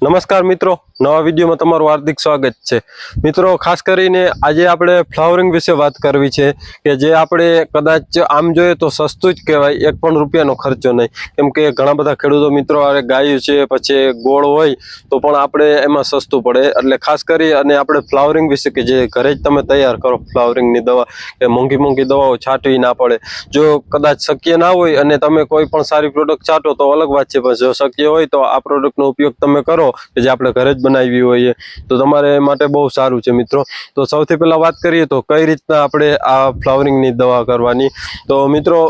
નમસ્કાર મિત્રો, નવા વિડીયોમાં તમારું હાર્દિક સ્વાગત છે। મિત્રો, ખાસ કરીને આજે આપણે ફ્લાવરિંગ વિશે વાત કરવી છે કે જે આપણે કદાચ આમ જોઈએ તો સસ્તું જ કહેવાય, ₹1 ખર્ચો નહીં, કેમ કે ઘણા બધા ખેડૂતો મિત્રો અરે ગાયું છે પછી ગોળ હોય તો પણ આપણે એમાં સસ્તું પડે। એટલે ખાસ કરી અને આપણે ફ્લાવરિંગ વિશે કે જે ઘરે જ તમે તૈયાર કરો ફ્લાવરિંગની દવા કે મોંઘી દવાઓ છાંટવી ના પડે। જો કદાચ શક્ય ના હોય અને તમે કોઈ પણ સારી પ્રોડક્ટ છાંટો તો અલગ વાત છે, પણ જો શક્ય હોય તો આ પ્રોડક્ટનો ઉપયોગ તમે કરો કે જે આપણે ઘરે જ બનાવી હોઈએ તો તમારે માટે બહુ સારું છે મિત્રો। તો સૌથી પહેલા વાત કરીએ તો કઈ રીતના આપણે આ ફ્લાવરિંગની દવા કરવાની। તો મિત્રો,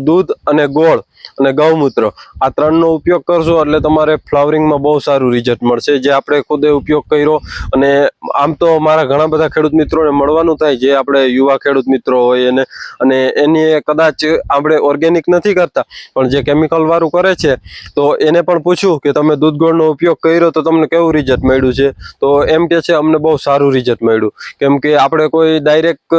દૂધ અને ગોળ અને ગૌમૂત્ર આ ત્રણનો ઉપયોગ કરશો એટલે તમારે ફ્લાવરિંગમાં બહુ સારું રિઝલ્ટ મળશે, જે આપણે ખુદે ઉપયોગ કર્યો। અને આમ તો મારા ઘણા બધા ખેડૂત મિત્રોને મળવાનું થાય, જે આપણે યુવા ખેડૂત મિત્રો હોય એને, અને એની કદાચ આપણે ઓર્ગેનિક નથી કરતા પણ જે કેમિકલ વાળું કરે છે તો એને પણ પૂછ્યું કે તમે દૂધ ગોળનો ઉપયોગ કર્યો તો તમને કેવું રિઝલ્ટ મળ્યું છે, તો એમ કે છે અમને બહુ સારું રિઝલ્ટ મળ્યું। કેમ કે આપણે કોઈ ડાયરેક્ટ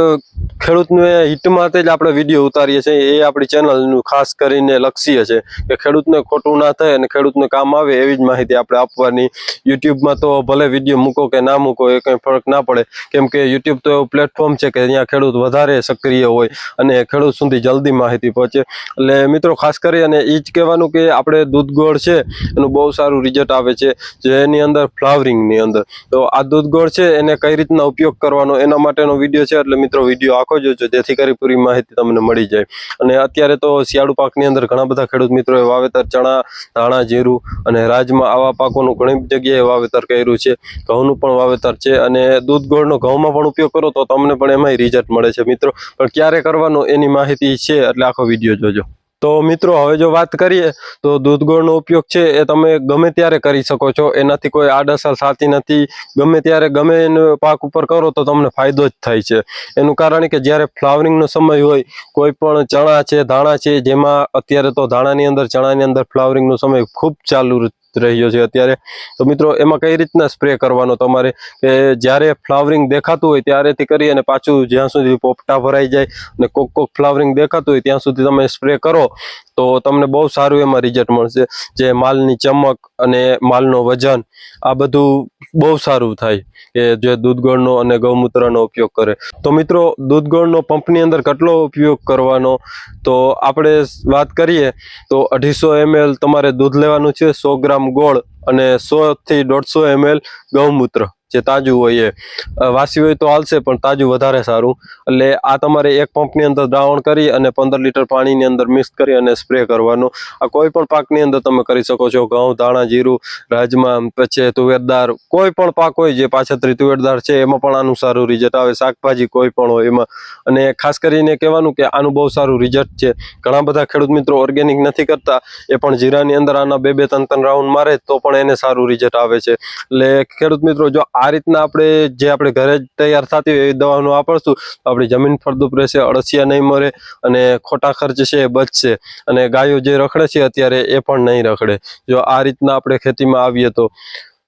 ખેડૂતને હિટમાં જ આપણે વિડીયો ઉતારીએ છીએ, એ આપણી ચેનલનું ખાસ કરીને લક્ષ્ય છે કે ખેડૂતને ખોટું ના થાય અને ખેડૂતને કામ આવે એવી જ માહિતી આપણે આપવાની। યુટ્યુબમાં તો ભલે વિડીયો મૂકો કે ના મૂકો એ કંઈ ફરક ના પડે, કેમ કે યુટ્યુબ તો એવું પ્લેટફોર્મ છે કે ત્યાં ખેડૂત વધારે સક્રિય હોય અને ખેડૂત સુધી જલ્દી માહિતી પહોંચે। એટલે મિત્રો, ખાસ કરી અને એ જ કહેવાનું કે આપણે દૂધ ગોળ છે એનું બહુ સારું રિઝલ્ટ આવે છે જેની અંદર ફ્લાવરિંગની અંદર। તો આ દૂધ ગોળ છે એને કઈ રીતના ઉપયોગ કરવાનો એના માટેનો વિડીયો છે, એટલે મિત્રો વિડીયો આખો જોજો જેથી કરી પૂરી માહિતી તમને મળી જાય। અને અત્યારે તો શિયાળુ પાકની અંદર ઘણા બધા ખેડૂત મિત્રોએ વાવેતર ચણા, ધાણા, જીરું અને રાજમાં આવા પાકોનું ઘણી જગ્યાએ વાવેતર કર્યું છે। ઘઉંનું પણ વાવેતર છે અને દૂધ ગોળનો ઘઉંમાં પણ ઉપયોગ કરો તો તમને પણ એમાંય રિઝલ્ટ મળે છે મિત્રો। પણ ક્યારે કરવાનો એની માહિતી છે, એટલે આખો વિડીયો જોજો। તો મિત્રો, હવે જો વાત કરીએ તો દૂધ ગોળનો ઉપયોગ છે એ તમે ગમે ત્યારે કરી શકો છો, એનાથી કોઈ આડઅસર થતી નથી। ગમે ત્યારે ગમે એને પાક ઉપર કરો તો તમને ફાયદો જ થાય છે। એનું કારણ કે જ્યારે ફ્લાવરિંગનો સમય હોય, કોઈ પણ ચણા છે, ધાણા છે, જેમાં અત્યારે તો ધાણાની અંદર, ચણાની અંદર ફ્લાવરિંગનો સમય ખૂબ ચાલુ રહ્યો છે અત્યારે, તો મિત્રો એમાં કઈ રીતના સ્પ્રે કરવાનો તમારે કે જ્યારે ફ્લાવરિંગ દેખાતું હોય ત્યારેથી કરી અને પાછું જ્યાં સુધી પોપટા ભરાઈ જાય અને કોક ફ્લાવરિંગ દેખાતું હોય ત્યાં સુધી તમે સ્પ્રે કરો તો તમને બહુ સારું એમાં રિઝલ્ટ મળશે। જે માલની ચમક અને માલનો વજન આ બધું બહુ સારું થાય કે જે દૂધ ગોળનો અને ગૌમૂત્રનો ઉપયોગ કરે। તો મિત્રો, દૂધ ગોળનો પંપની અંદર કેટલો ઉપયોગ કરવાનો, તો આપણે વાત કરીએ તો 250 ml તમારે દૂધ લેવાનું છે, 100 ગ્રામ ગોળ અને 100 થી 150 ml ગૌમૂત્ર જે તાજું હોય એ, વાસી હોય તો હાલશે પણ તાજું વધારે સારું। એટલે આ તમારે એક પંપની અંદર દ્રાવણ કરી અને 15 લીટર પાણીની અંદર મિક્સ કરી અને સ્પ્રે કરવાનો। આ કોઈ પણ પાકની અંદર તમે કરી શકો છો, ઘઉં, ધાણા, જીરું, રાજમા, પછી તુવેરદાર, કોઈ પણ પાક હોય જે પાછતરી તુવેરદાર છે એમાં પણ આનું સારું રિઝલ્ટ આવે। શાકભાજી કોઈ પણ હોય એમાં, અને ખાસ કરીને કહેવાનું કે આનું બહુ સારું રિઝલ્ટ છે। ઘણા બધા ખેડૂત મિત્રો ઓર્ગેનિક નથી કરતા, એ પણ જીરાની અંદર આના 2-3 રાઉન્ડ મારે તો પણ એને સારું રિઝલ્ટ આવે છે। એટલે ખેડૂત મિત્રો, જો આ રીતના આપણે ઘરે જ તૈયાર થતી હોય એવી દવાનું વાપરશું તો આપણી જમીન ફળદ્રુપ રહેશે, અળસિયા નહીં મરે અને ખોટા ખર્ચ છે એ બચશે, અને ગાયો જે રખડે છે અત્યારે એ પણ નહીં રખડે જો આ રીતના આપણે ખેતીમાં આવીએ તો।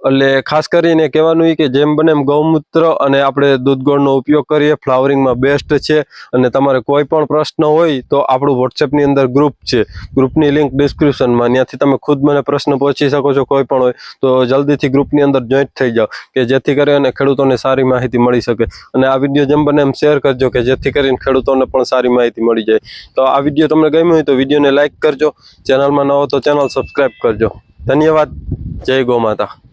એટલે ખાસ કરીને કહેવાનું એ કે જેમ બને એમ ગૌમૂત્ર અને આપણે દૂધ ગોળનો ઉપયોગ કરીએ, ફ્લાવરિંગમાં બેસ્ટ છે। અને તમારે કોઈ પણ પ્રશ્ન હોય તો આપણું વોટ્સએપની અંદર ગ્રુપ છે, ગ્રુપની લિંક ડિસ્ક્રિપ્શનમાં, ત્યાંથી તમે ખુદ મને પ્રશ્ન પૂછી શકો છો કોઈ પણ હોય તો જલ્દીથી ગ્રુપની અંદર જોઈન્ટ થઈ જાઓ કે જેથી કરીને ખેડૂતોને સારી માહિતી મળી શકે। અને આ વિડીયો જેમ બને એમ શેર કરજો કે જેથી કરીને ખેડૂતોને પણ સારી માહિતી મળી જાય। તો આ વિડીયો તમને ગમ્યો હોય તો વિડીયોને લાઇક કરજો, ચેનલમાં ન હો તો ચેનલ સબસ્ક્રાઈબ કરજો। ધન્યવાદ। જય ગૌ માતા।